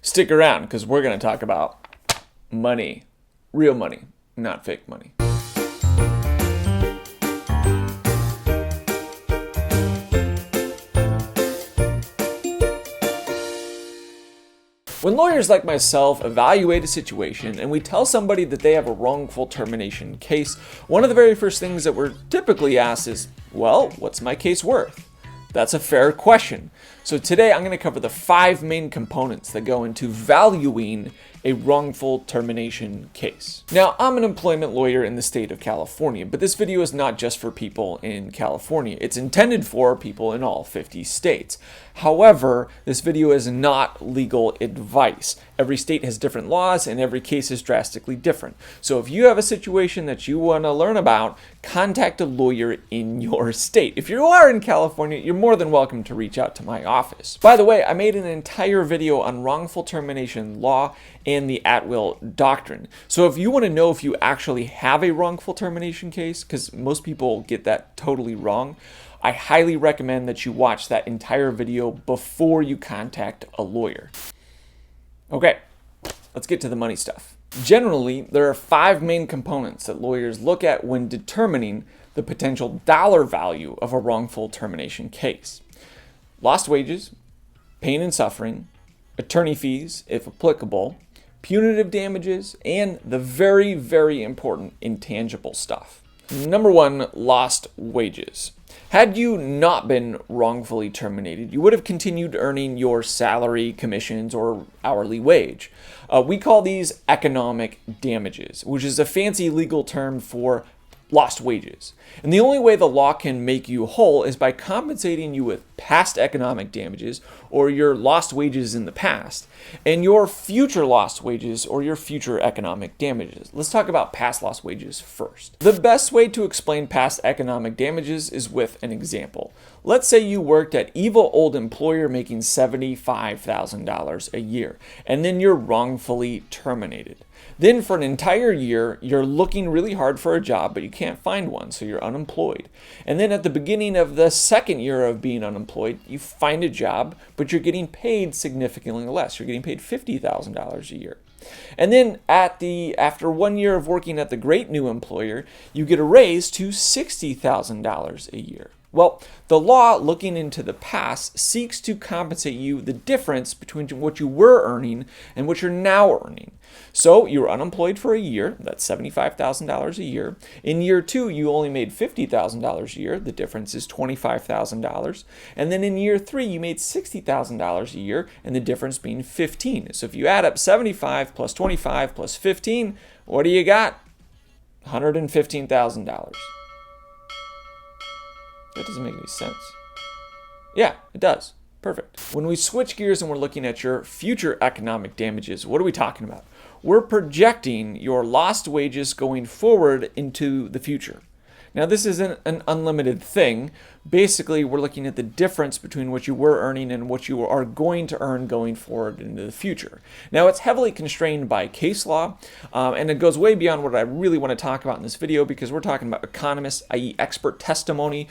Stick around because we're going to talk about money, real money, not fake money. When lawyers like myself evaluate a situation and we tell somebody that they have a wrongful termination case, one of the very first things that we're typically asked is, well, what's my case worth? That's a fair question. So today I'm going to cover the 5 main components that go into valuing a wrongful termination case. Now, I'm an employment lawyer in the state of California, but this video is not just for people in California. It's intended for people in all 50 states. However, this video is not legal advice. Every state has different laws and every case is drastically different. So if you have a situation that you want to learn about, contact a lawyer in your state. If you are in California, you're more than welcome to reach out to my office. By the way, I made an entire video on wrongful termination law and the at-will doctrine. So if you want to know if you actually have a wrongful termination case, because most people get that totally wrong, I highly recommend that you watch that entire video before you contact a lawyer. Okay, let's get to the money stuff. Generally, there are 5 main components that lawyers look at when determining the potential dollar value of a wrongful termination case. Lost wages, pain and suffering, attorney fees, if applicable, punitive damages, and the very, very important intangible stuff. Number 1, lost wages. Had you not been wrongfully terminated, you would have continued earning your salary, commissions, or hourly wage. We call these economic damages, which is a fancy legal term for lost wages. And the only way the law can make you whole is by compensating you with past economic damages or your lost wages in the past and your future lost wages or your future economic damages. Let's talk about past lost wages first. The best way to explain past economic damages is with an example. Let's say you worked at evil old employer making $75,000 a year and then you're wrongfully terminated. Then for an entire year, you're looking really hard for a job, but you can't find one, so you're unemployed. And then at the beginning of the second year of being unemployed, you find a job, but you're getting paid significantly less. You're getting paid $50,000 a year. And then after 1 year of working at the great new employer, you get a raise to $60,000 a year. Well, the law, looking into the past, seeks to compensate you the difference between what you were earning and what you're now earning. So you were unemployed for a year, that's $75,000 a year. In year 2, you only made $50,000 a year, the difference is $25,000. And then in year 3, you made $60,000 a year, and the difference being $15,000. So if you add up 75 plus 25 plus 15, what do you got? $115,000. That doesn't make any sense. Yeah, it does. Perfect. When we switch gears and we're looking at your future economic damages, what are we talking about? We're projecting your lost wages going forward into the future. Now, this isn't an unlimited thing. Basically, we're looking at the difference between what you were earning and what you are going to earn going forward into the future. Now, it's heavily constrained by case law, and it goes way beyond what I really want to talk about in this video because we're talking about economists, i.e. expert testimony,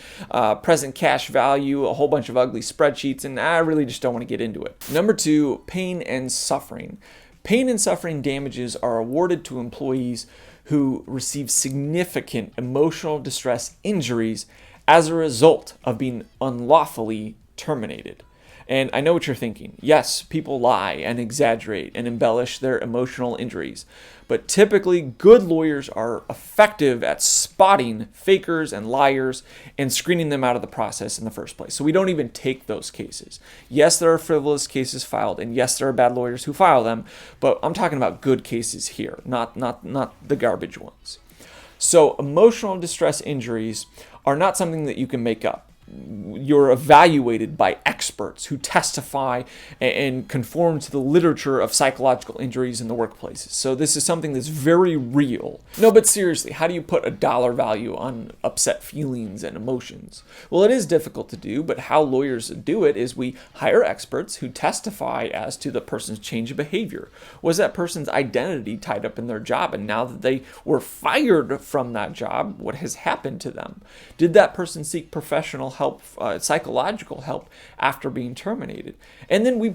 present cash value, a whole bunch of ugly spreadsheets, and I really just don't want to get into it. Number 2, pain and suffering. Pain and suffering damages are awarded to employees who receive significant emotional distress injuries as a result of being unlawfully terminated. And I know what you're thinking. Yes, people lie and exaggerate and embellish their emotional injuries. But typically, good lawyers are effective at spotting fakers and liars and screening them out of the process in the first place. So we don't even take those cases. Yes, there are frivolous cases filed, and yes, there are bad lawyers who file them, but I'm talking about good cases here, not the garbage ones. So emotional distress injuries are not something that you can make up. You're evaluated by experts who testify and conform to the literature of psychological injuries in the workplaces. So this is something that's very real. No, but seriously, how do you put a dollar value on upset feelings and emotions? Well, it is difficult to do, but how lawyers do it is we hire experts who testify as to the person's change of behavior. Was that person's identity tied up in their job? And now that they were fired from that job, what has happened to them? Did that person seek professional help help, psychological help after being terminated. And then we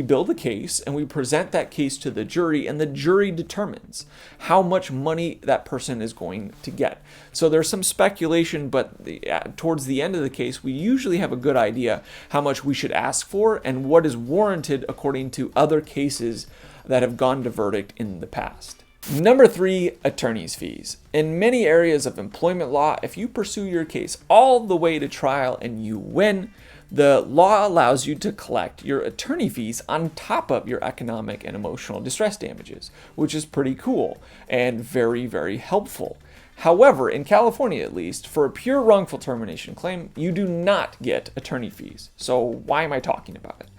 build a case and we present that case to the jury, and the jury determines how much money that person is going to get. So there's some speculation, but towards the end of the case, we usually have a good idea how much we should ask for and what is warranted according to other cases that have gone to verdict in the past. Number 3, attorney's fees. In many areas of employment law, if you pursue your case all the way to trial and you win, the law allows you to collect your attorney fees on top of your economic and emotional distress damages, which is pretty cool and very, very helpful. However, in California at least, for a pure wrongful termination claim, you do not get attorney fees. So why am I talking about it?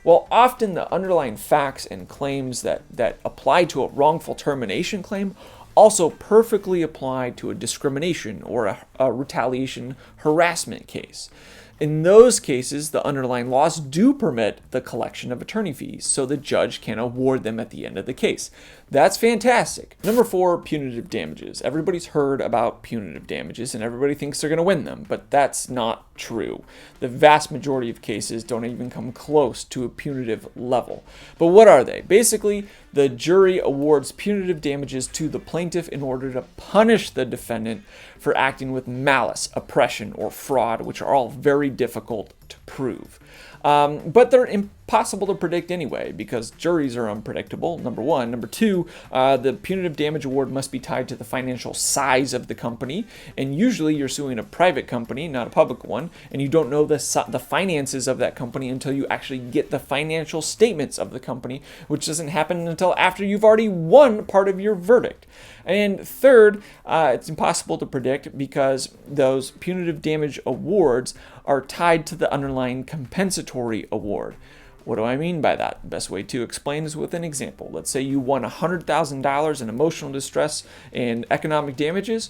Well, often the underlying facts and claims that apply to a wrongful termination claim also perfectly apply to a discrimination or a retaliation harassment case. In those cases, the underlying laws do permit the collection of attorney fees, so the judge can award them at the end of the case. That's fantastic. Number 4, punitive damages. Everybody's heard about punitive damages and everybody thinks they're going to win them, but that's not true. The vast majority of cases don't even come close to a punitive level. But what are they? Basically, the jury awards punitive damages to the plaintiff in order to punish the defendant for acting with malice, oppression, or fraud, which are all very difficult to prove. But they're impossible to predict anyway, because juries are unpredictable, number 1. Number 2, the punitive damage award must be tied to the financial size of the company, and usually you're suing a private company, not a public one, and you don't know the finances of that company until you actually get the financial statements of the company, which doesn't happen until after you've already won part of your verdict. And 3rd, it's impossible to predict because those punitive damage awards are tied to the underlying compensatory award. What do I mean by that? The best way to explain is with an example. Let's say you won $100,000 in emotional distress and economic damages.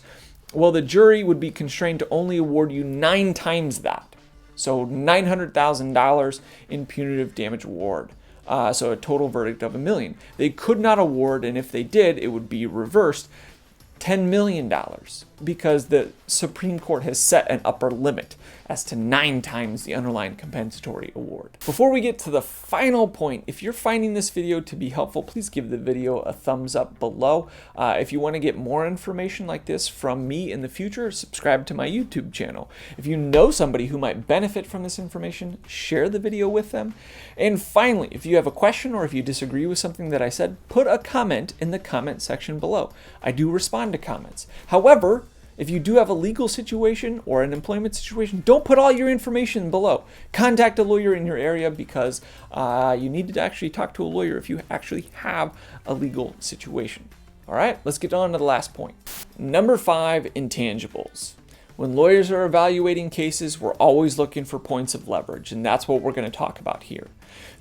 Well, the jury would be constrained to only award you 9 times that. So $900,000 in punitive damage award. So a total verdict of $1 million. They could not award, and if they did, it would be reversed, $10 million, because the Supreme Court has set an upper limit as to 9 times the underlying compensatory award. Before we get to the final point, if you're finding this video to be helpful, please give the video a thumbs up below. If you want to get more information like this from me in the future, subscribe to my YouTube channel. If you know somebody who might benefit from this information, share the video with them. And finally, if you have a question or if you disagree with something that I said, put a comment in the comment section below. I do respond to comments. However, if you do have a legal situation or an employment situation, don't put all your information below. Contact a lawyer in your area, because you need to actually talk to a lawyer if you actually have a legal situation. All right, let's get on to the last point. Number 5, intangibles. When lawyers are evaluating cases, we're always looking for points of leverage, and that's what we're going to talk about here.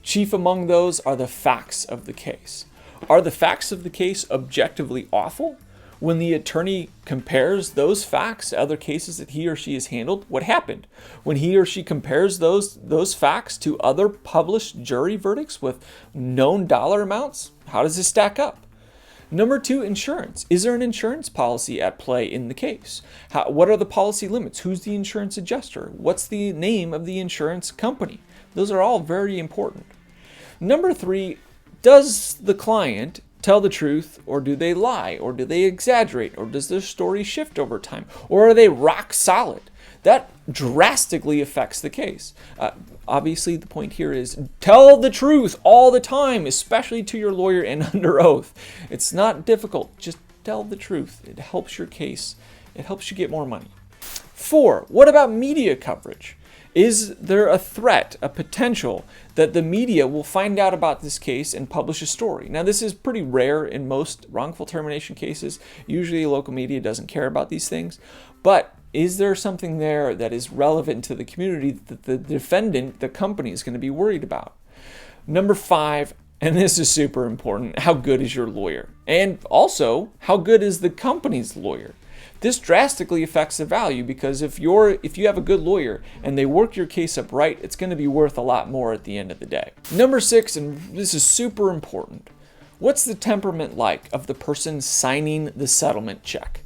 Chief among those are the facts of the case. Are the facts of the case objectively awful? When the attorney compares those facts to other cases that he or she has handled, what happened? When he or she compares those facts to other published jury verdicts with known dollar amounts, how does this stack up? Number 2, insurance. Is there an insurance policy at play in the case? What are the policy limits? Who's the insurance adjuster? What's the name of the insurance company? Those are all very important. Number 3, does the client tell the truth, or do they lie, or do they exaggerate, or does their story shift over time, or are they rock solid? That drastically affects the case. Obviously, the point here is tell the truth all the time, especially to your lawyer and under oath. It's not difficult. Just tell the truth. It helps your case. It helps you get more money. 4, what about media coverage? Is there a threat, a potential, that the media will find out about this case and publish a story? Now, this is pretty rare in most wrongful termination cases. Usually, local media doesn't care about these things. But is there something there that is relevant to the community that the defendant, the company, is going to be worried about? Number 5, and this is super important, how good is your lawyer? And also, how good is the company's lawyer? This drastically affects the value, because if you have a good lawyer and they work your case up right, it's going to be worth a lot more at the end of the day. Number 6, and this is super important, what's the temperament like of the person signing the settlement check?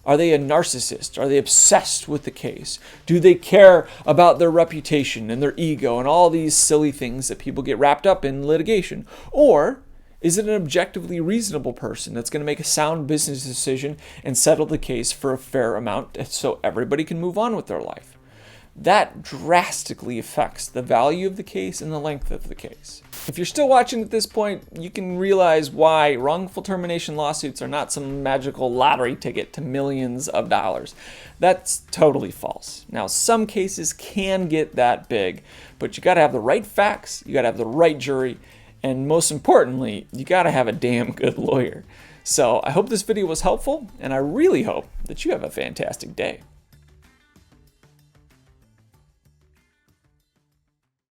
Are they a narcissist? Are they obsessed with the case? Do they care about their reputation and their ego and all these silly things that people get wrapped up in litigation? Or is it an objectively reasonable person that's going to make a sound business decision and settle the case for a fair amount so everybody can move on with their life? That drastically affects the value of the case and the length of the case. If you're still watching at this point, you can realize why wrongful termination lawsuits are not some magical lottery ticket to millions of dollars. That's totally false. Now, some cases can get that big, but you got to have the right facts, you got to have the right jury, and most importantly, you got to have a damn good lawyer. So I hope this video was helpful, and I really hope that you have a fantastic day.